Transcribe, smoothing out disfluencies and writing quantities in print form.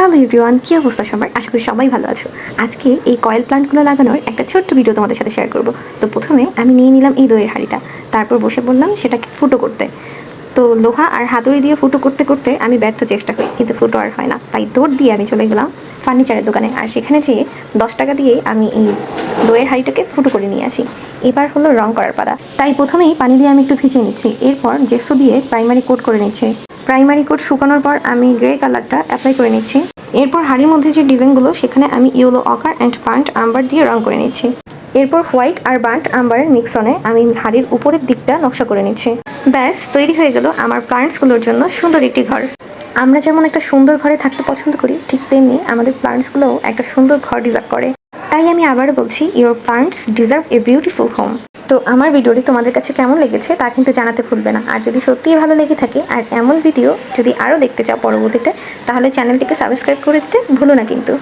Hello everyone, কী অবস্থা সবার? আশা করি সবাই ভালো আছো। আজকে এই কয়েল প্লান্টগুলো লাগানোর একটা ছোট্ট ভিডিও তোমাদের সাথে শেয়ার করব। তো প্রথমে আমি নিয়ে নিলাম এই দইয়ের হাঁড়িটা, তারপর বসে বললাম সেটাকে ফুটো করতে। তো লোহা আর হাতুড়ি দিয়ে ফুটো করতে করতে আমি ব্যর্থ চেষ্টা করি, কিন্তু ফুটো আর হয় না। তাই দৌড় দিয়ে আমি চলে গেলাম ফার্নিচারের দোকানে, আর সেখানে যেয়ে 10 টাকা দিয়ে আমি এই দইয়ের হাঁড়িটাকে ফুটো করে নিয়ে আসি। এবার হলো রং করার পালা। তাই প্রথমেই পানি দিয়ে আমি একটু ভিজিয়ে নিচ্ছি, এরপর জেসো দিয়ে প্রাইমারি কোট করে নিচ্ছি। প্রাইমারি কোট শুকানোর পর আমি গ্রে কালারটা অ্যাপ্লাই করে নিচ্ছি। এরপর হাড়ির মধ্যে যে ডিজাইনগুলো, সেখানে আমি yellow ochre and burnt umber দিয়ে রং করে নিচ্ছি। এরপর হোয়াইট আর বার্ন্ট আম্বারের মিক্সনে আমি হাড়ির উপরের দিকটা নকশা করে নিচ্ছি। ব্যাস তৈরি হয়ে গেল আমার প্লান্টসগুলোর জন্য সুন্দর একটি ঘর। আমরা যেমন একটা সুন্দর ঘরে থাকতে পছন্দ করি, ঠিক তেমনি আমাদের প্লান্টসগুলোও একটা সুন্দর ঘর ডিজার্ভ করে। তাই আমি আবারও বলছি, your plants deserve a beautiful home. তো আমার ভিডিওটি তোমাদের কাছে কেমন লেগেছে তা কিন্তু জানাতে ভুলবে না। আর যদি সত্যিই ভালো লেগে থাকে আর এমন ভিডিও যদি আরও দেখতে চাও পরবর্তীতে, তাহলে চ্যানেলটিকে সাবস্ক্রাইব করে দিতে ভুলো না কিন্তু।